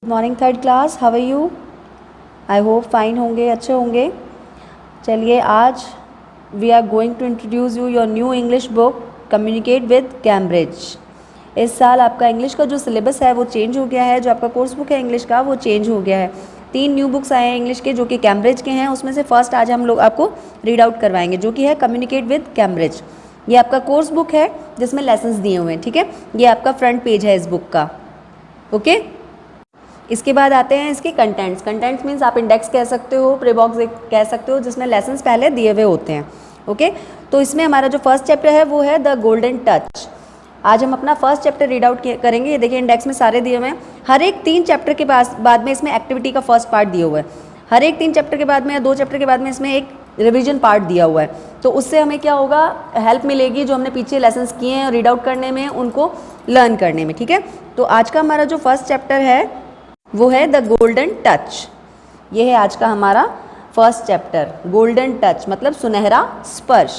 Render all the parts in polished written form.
Good morning third class, how are you? I hope fine होंगे, अच्छे होंगे। चलिए आज we are going to introduce you your new English book communicate with Cambridge. इस साल आपका इंग्लिश का जो सिलेबस है वो चेंज हो गया है, जो आपका कोर्स बुक है इंग्लिश का वो चेंज हो गया है। 3 न्यू बुक्स आए हैं इंग्लिश के जो कि कैम्ब्रिज के हैं। उसमें से फर्स्ट आज हम लोग आपको रीड आउट करवाएंगे जो कि है कम्युनिकेट विद कैम्ब्रिज। ये आपका कोर्स बुक है जिसमें लेसन्स दिए हुए हैं, ठीक है। ये आपका फ्रंट पेज है इस बुक का, ओके। इसके बाद आते हैं इसके कंटेंट्स। कंटेंट्स मीन्स आप इंडेक्स कह सकते हो, प्रीबॉक्स कह सकते हो, जिसमें लेसन्स पहले दिए हुए होते हैं, ओके। तो इसमें हमारा जो फर्स्ट चैप्टर है वो है द गोल्डन टच। आज हम अपना फर्स्ट चैप्टर रीड आउट करेंगे। ये देखिए इंडेक्स में सारे दिए हुए हैं। हर एक 3 चैप्टर के बाद में इसमें एक्टिविटी का फर्स्ट पार्ट दिया हुआ है। हर एक 3 चैप्टर के बाद में या 2 चैप्टर के बाद में इसमें एक रिवीजन पार्ट दिया हुआ है। तो उससे हमें क्या होगा, हेल्प मिलेगी जो हमने पीछे लेसन्स किए हैं रीड आउट करने में, उनको लर्न करने में, ठीक है। तो आज का हमारा जो फर्स्ट चैप्टर है वो है द गोल्डन टच। ये है आज का हमारा फर्स्ट चैप्टर, गोल्डन टच मतलब सुनहरा स्पर्श,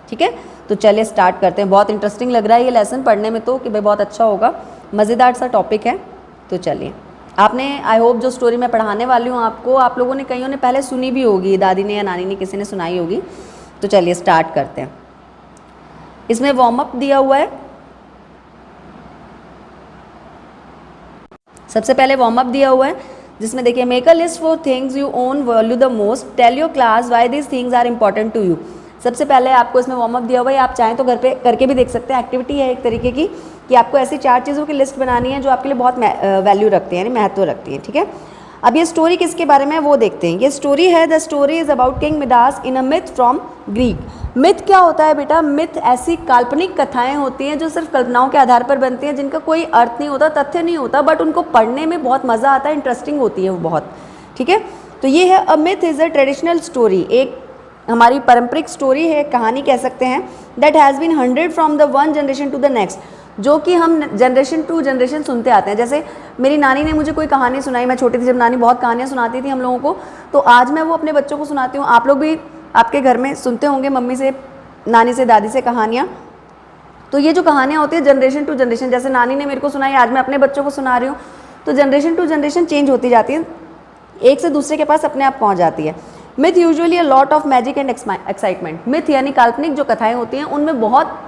ठीक है। तो चलिए स्टार्ट करते हैं। बहुत इंटरेस्टिंग लग रहा है ये लेसन पढ़ने में तो कि भाई बहुत अच्छा होगा, मज़ेदार सा टॉपिक है। तो चलिए, आपने आई होप जो स्टोरी मैं पढ़ाने वाली हूँ आपको, आप लोगों ने कईयों ने पहले सुनी भी होगी, दादी ने या नानी ने किसी ने सुनाई होगी। तो चलिए स्टार्ट करते हैं। इसमें वार्म अप दिया हुआ है। सबसे पहले वार्म अप दिया हुआ है जिसमें देखिए make a list for things you own value the most, tell your class why this things are important to you. सबसे पहले आपको इसमें वार्म अप दिया हुआ है, आप चाहें तो घर पे करके भी देख सकते हैं। एक्टिविटी है एक तरीके की कि आपको ऐसी 4 चीज़ों की लिस्ट बनानी है जो आपके लिए बहुत वैल्यू रखती है, यानी महत्व रखती है, ठीक है। अब ये स्टोरी किसके बारे में है वो देखते हैं। ये स्टोरी है the story is about king Midas in a myth from Greek. Myth क्या होता है बेटा? मिथ ऐसी काल्पनिक कथाएं होती हैं जो सिर्फ कल्पनाओं के आधार पर बनती हैं, जिनका कोई अर्थ नहीं होता, तथ्य नहीं होता, बट उनको पढ़ने में बहुत मज़ा आता है, इंटरेस्टिंग होती है वो बहुत, ठीक है। तो ये है a myth is a traditional story, एक हमारी पारंपरिक स्टोरी है, कहानी कह सकते हैं, that has been hundred from the one generation to the next, जो कि हम जनरेशन टू जनरेशन सुनते आते हैं। जैसे मेरी नानी ने मुझे कोई कहानी सुनाई, मैं छोटी थी जब नानी बहुत कहानियाँ सुनाती थी हम लोगों को, तो आज मैं वो अपने बच्चों को सुनाती हूँ। आप लोग भी आपके घर में सुनते होंगे मम्मी से, नानी से, दादी से कहानियाँ। तो ये जो कहानियाँ होती है जनरेशन टू जनरेशन, जैसे नानी ने मेरे को सुनाई, आज मैं अपने बच्चों को सुना रही हूँ, तो जनरेशन टू जनरेशन चेंज होती जाती है, एक से दूसरे के पास अपने आप पहुँच जाती है। Myth usually a lot of magic and excitement. Myth यानी काल्पनिक जो कथाएं होती हैं उनमें बहुत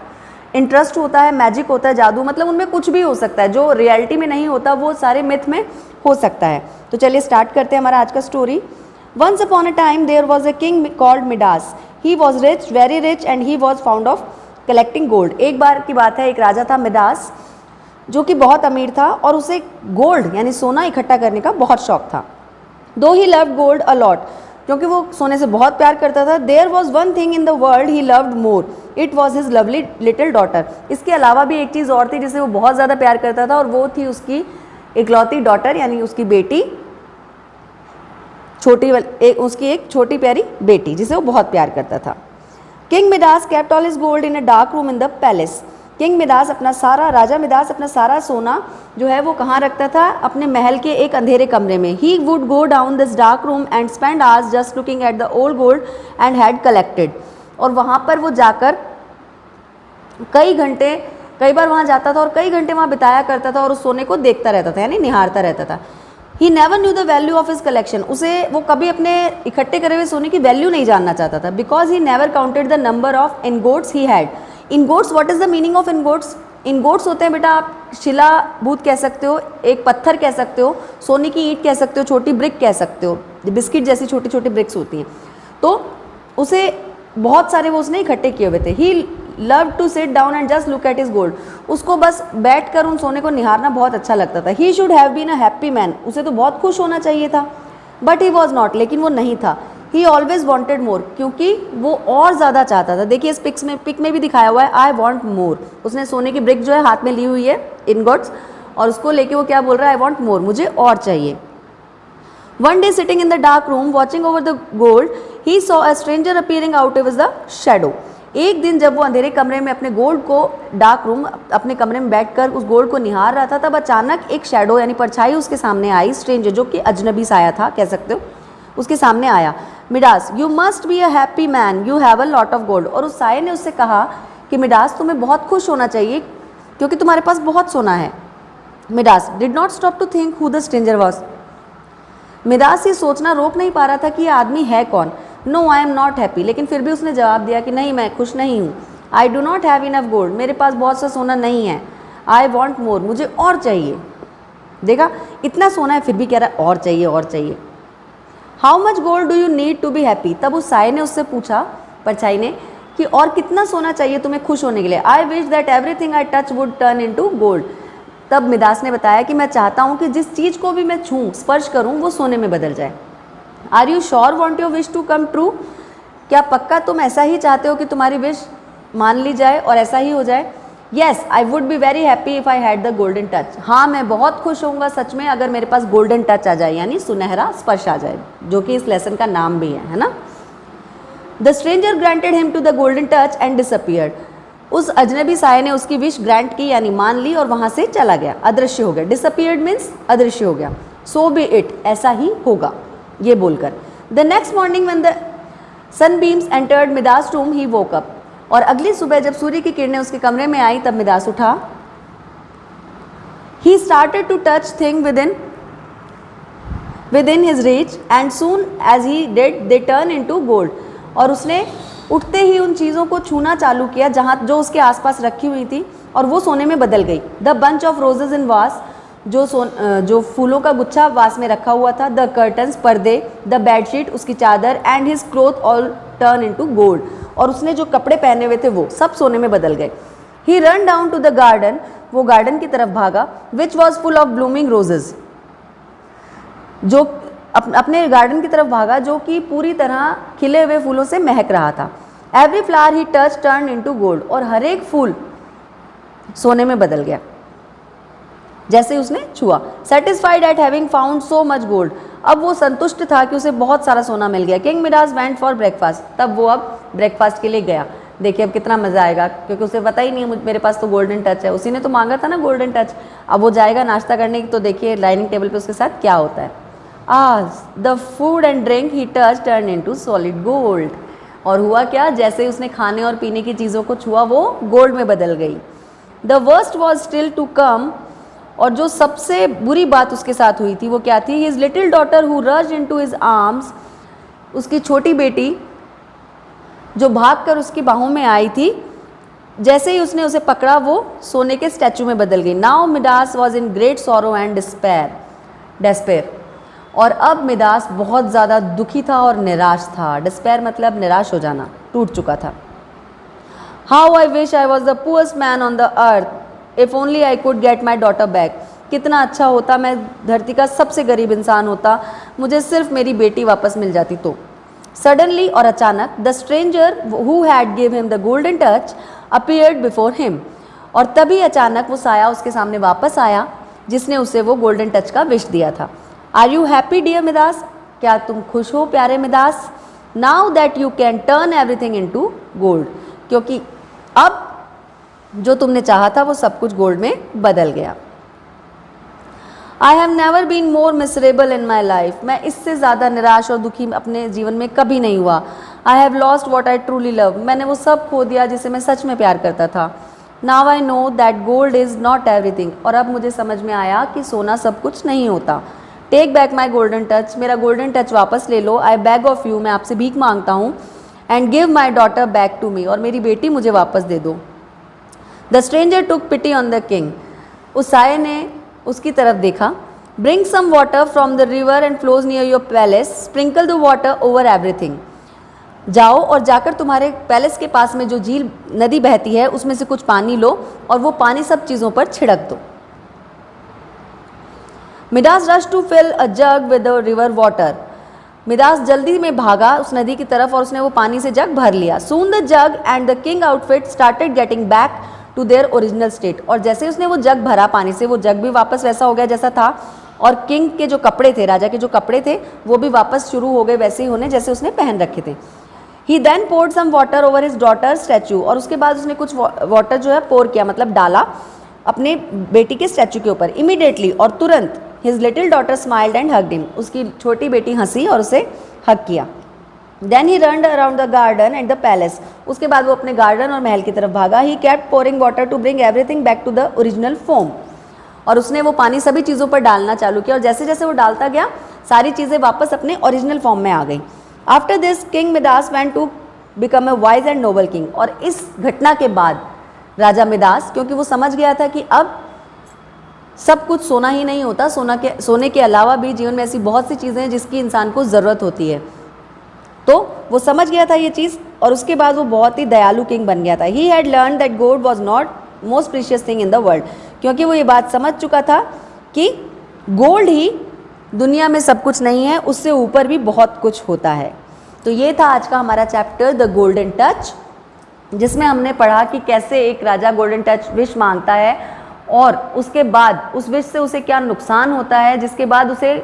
इंटरेस्ट होता है, मैजिक होता है, जादू, मतलब उनमें कुछ भी हो सकता है, जो रियलिटी में नहीं होता वो सारे मिथ में हो सकता है। तो चलिए स्टार्ट करते हैं हमारा आज का story. Once upon a time there was a king called Midas. He was rich, very rich, and he was fond of collecting gold. एक बार की बात है, एक राजा था मिडास जो कि बहुत अमीर था और उसे गोल्ड यानी सोना इकट्ठा करने का बहुत शौक था। दो he loved gold a lot, क्योंकि वो सोने से बहुत प्यार करता था। There was one thing in the world he loved more, it was his lovely little daughter. इसके अलावा भी एक चीज़ और थी जिसे वो बहुत ज़्यादा प्यार करता था, और वो थी उसकी इकलौती डॉटर यानी उसकी बेटी, उसकी एक छोटी प्यारी बेटी जिसे वो बहुत प्यार करता था। King Midas kept all his gold in a dark room in the palace. King Midas अपना सारा, राजा मिडास अपना सारा सोना जो है वो कहाँ रखता था? अपने महल के एक अंधेरे कमरे में। He would go down this dark room and spend hours just looking at the old gold and had collected. और वहाँ पर वो जाकर कई बार वहाँ जाता था और कई घंटे वहाँ बिताया करता था और उस सोने को देखता रहता था, यानी निहारता रहता था। He never knew the value of his collection. उसे वो कभी अपने इकट्ठे करे हुए सोने की वैल्यू नहीं जानना चाहता था, because he never counted the number of ingots he had. Ingots, what is the meaning of ingots? Ingots होते हैं बेटा, आप शिलाभूत कह सकते हो, एक पत्थर कह सकते हो, सोने की ईंट कह सकते हो, छोटी ब्रिक कह सकते हो, बिस्किट जैसी छोटी छोटी ब्रिक्स होती हैं। तो उसे बहुत सारे वो उसने इकट्ठे किए हुए थे। He love to sit down and just look at his gold. उसको बस बैठ कर उन सोने को निहारना बहुत अच्छा लगता था। He should have been a happy man, उसे तो बहुत खुश होना चाहिए था, बट ही वॉज नॉट, लेकिन वो नहीं था। ही ऑलवेज वॉन्टेड मोर, क्योंकि वो और ज़्यादा चाहता था। देखिए इस पिक में भी दिखाया हुआ है, आई वॉन्ट मोर। उसने सोने की ब्रिक जो है हाथ में ली हुई है, इनगोट्स, और उसको लेके वो क्या बोल रहा है? आई वॉन्ट मोर, मुझे और चाहिए। One day sitting in the dark room watching over the gold, he saw a stranger appearing out of the shadow. एक दिन जब वो अंधेरे कमरे में अपने गोल्ड को, डार्क रूम अपने कमरे में बैठकर उस गोल्ड को निहार रहा था, तब अचानक एक शैडो यानी परछाई उसके सामने आई। स्ट्रेंजर जो कि अजनबी साया था कह सकते हो, उसके सामने आया। Midas, you must be a happy man, you have a lot of gold. और उस साये ने उससे कहा कि मिडास तुम्हें बहुत खुश होना चाहिए क्योंकि तुम्हारे पास बहुत सोना है। Midas did not stop to think who the stranger was. Midas ये सोचना रोक नहीं पा रहा था कि ये आदमी है कौन। No I am not happy, लेकिन फिर भी उसने जवाब दिया कि नहीं, मैं खुश नहीं हूँ। I do not have enough gold, मेरे पास बहुत सा सोना नहीं है। आई वॉन्ट मोर, मुझे और चाहिए। देखा, इतना सोना है फिर भी कह रहा है और चाहिए और चाहिए। How much gold do you need to be happy, तब उस साय ने उससे पूछा, परछाई ने, कि और कितना सोना चाहिए तुम्हें खुश होने के लिए। I wish that everything I touch wood turn into gold, तब मिडास ने बताया कि मैं चाहता हूँ कि जिस चीज़ को भी मैं छूँ, स्पर्श करूँ, वो सोने में बदल जाए। Are you sure want your wish to come true, क्या पक्का तुम ऐसा ही चाहते हो कि तुम्हारी विश मान ली जाए और ऐसा ही हो जाए। Yes I would be very happy if I had the golden touch, हाँ मैं बहुत खुश होऊंगा सच में अगर मेरे पास गोल्डन टच आ जाए, यानी सुनहरा स्पर्श आ जाए, जो कि इस लेसन का नाम भी है ना। The stranger granted him to the golden touch and disappeared, उस अजनबी साये ने उसकी विश ग्रांट की यानी मान ली और वहाँ से चला गया, अदृश्य हो गया। डिसअपियर्ड मीन्स अदृश्य हो गया। सो बी इट, ऐसा ही होगा, ये बोलकर। The next morning when the sunbeams entered Midas room he woke up, और अगली सुबह जब सूर्य की किरणें उसके कमरे में आई तब मिडास उठा। He started to touch thing within his reach and soon as he did they turn into gold, और उसने उठते ही उन चीज़ों को छूना चालू किया जहाँ जो उसके आसपास रखी हुई थी और वो सोने में बदल गई। द बंच ऑफ रोजेज इन वास, जो फूलों का गुच्छा वास में रखा हुआ था। द कर्टन्स, पर्दे। द बेडशीट, उसकी चादर। And his cloth all turn into gold, और उसने जो कपड़े पहने हुए थे वो सब सोने में बदल गए। He run down to the garden, वो गार्डन की तरफ भागा। Which was full of blooming roses, जो अपने गार्डन की तरफ भागा जो कि पूरी तरह खिले हुए फूलों से महक रहा था। एवरी फ्लावर ही टच टर्न इनटू गोल्ड, और हर एक फूल सोने में बदल गया जैसे उसने छुआ। Satisfied eight having found so much gold, अब वो संतुष्ट था कि उसे बहुत सारा सोना मिल गया। King Midas went for breakfast, तब वो अब ब्रेकफास्ट के लिए गया। देखिए अब कितना मज़ा आएगा, क्योंकि उसे पता ही नहीं मेरे पास तो गोल्डन टच है, उसी ने तो मांगा था ना गोल्डन टच। अब वो जाएगा नाश्ता करने की, तो देखिए डाइनिंग टेबल पे उसके साथ क्या होता है। The food and drink he touch turn into solid gold, और हुआ क्या, जैसे ही उसने खाने और पीने की चीज़ों को छुआ वो गोल्ड में बदल गई। The worst was still to come, और जो सबसे बुरी बात उसके साथ हुई थी वो क्या थी। His little daughter who rushed into his arms, उसकी छोटी बेटी जो भागकर उसकी बाहों में आई थी, जैसे ही उसने उसे पकड़ा वो सोने के स्टैचू में बदल गई। Now Midas was in great sorrow and despair, और अब मिडास बहुत ज़्यादा दुखी था और निराश था। डिस्पेयर मतलब निराश हो जाना, टूट चुका था। How I wish I was the poorest man on the earth if only I could get my daughter back, कितना अच्छा होता मैं धरती का सबसे गरीब इंसान होता, मुझे सिर्फ मेरी बेटी वापस मिल जाती तो। सडनली, और अचानक, the stranger who had give him the golden touch appeared before him, और तभी अचानक वो साया उसके सामने वापस आया जिसने उसे वो गोल्डन टच का विश दिया था। Are you happy dear Midas, क्या तुम खुश हो प्यारे Midas. Now that you can turn everything into gold, क्योंकि अब जो तुमने चाहा था वो सब कुछ गोल्ड में बदल गया। I have never been more miserable in my life, मैं इससे ज़्यादा निराश और दुखी अपने जीवन में कभी नहीं हुआ। I have lost what I truly love, मैंने वो सब खो दिया जिसे मैं सच में प्यार करता था। Now I know that gold is not everything, और अब मुझे समझ में आया कि सोना सब कुछ नहीं होता। Take back my golden touch, मेरा गोल्डन टच वापस ले लो। आई बैग ऑफ यू, मैं आपसे भीख मांगता हूँ। And give my daughter back to me, और मेरी बेटी मुझे वापस दे दो। The stranger took pity on the king, उस साये ने उसकी तरफ देखा। Bring some water from the river and flows near your palace, sprinkle the water over everything, जाओ और जाकर तुम्हारे पैलेस के पास में जो झील नदी बहती है उसमें से कुछ पानी लो और वो पानी सब चीज़ों पर छिड़क दो। Midas rush to fill a jug with the river water, Midas जल्दी में भागा उस नदी की तरफ और उसने वो पानी से जग भर लिया। Soon the jug and the king outfit started getting back to their original state, और जैसे उसने वो जग भरा पानी से, वो जग भी वापस वैसा हो गया जैसा था, और किंग के जो कपड़े थे, राजा के जो कपड़े थे, वो भी वापस शुरू हो गए वैसे ही होने जैसे उसने पहन रखे थे। He then poured some water over his daughter statue, और उसके बाद उसने कुछ वाटर जो है पोर किया, मतलब डाला अपने बेटी के स्टैचू के ऊपर। इमीडिएटली, और तुरंत, his little daughter smiled and hugged him, उसकी छोटी बेटी हंसी और उसे हग किया। Then he ran around the garden and the palace, उसके बाद वो अपने गार्डन और महल की तरफ भागा। He kept pouring water to bring everything back to the original form, और उसने वो पानी सभी चीज़ों पर डालना चालू किया और जैसे जैसे वो डालता गया सारी चीज़ें वापस अपने ओरिजिनल फॉर्म में आ गई। After this king Midas went to become a wise and noble king. और इस घटना के बाद राजा मिदास, क्योंकि वो समझ गया था कि अब सब कुछ सोना ही नहीं होता, सोने के अलावा भी जीवन में ऐसी बहुत सी चीज़ें हैं जिसकी इंसान को ज़रूरत होती है, तो वो समझ गया था ये चीज़ और उसके बाद वो बहुत ही दयालु किंग बन गया था। He had learn that gold was not most precious thing in the world, क्योंकि वो ये बात समझ चुका था कि गोल्ड ही दुनिया में सब कुछ नहीं है, उससे ऊपर भी बहुत कुछ होता है। तो ये था आज का हमारा चैप्टर द गोल्डन टच, जिसमें हमने पढ़ा कि कैसे एक राजा गोल्डन टच विश मांगता है और उसके बाद उस विश से उसे क्या नुकसान होता है, जिसके बाद उसे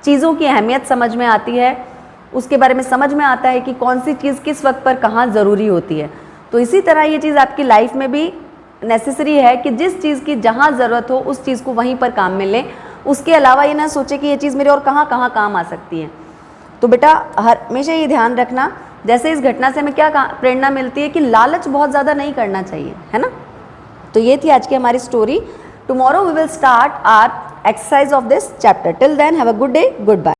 चीज़ों की अहमियत समझ में आती है, उसके बारे में समझ में आता है कि कौन सी चीज़ किस वक्त पर कहाँ ज़रूरी होती है। तो इसी तरह ये चीज़ आपकी लाइफ में भी नेसेसरी है कि जिस चीज़ की जहाँ ज़रूरत हो उस चीज़ को वहीं पर काम में लें, उसके अलावा ये ना सोचे कि ये चीज़ मेरे और कहाँ कहाँ काम आ सकती है। तो बेटा हमेशा ये ध्यान रखना, जैसे इस घटना से हमें क्या प्रेरणा मिलती है कि लालच बहुत ज़्यादा नहीं करना चाहिए, है ना। तो ये थी आज की हमारी story. Tomorrow we will start our exercise of this chapter. Till then have a good day, good bye.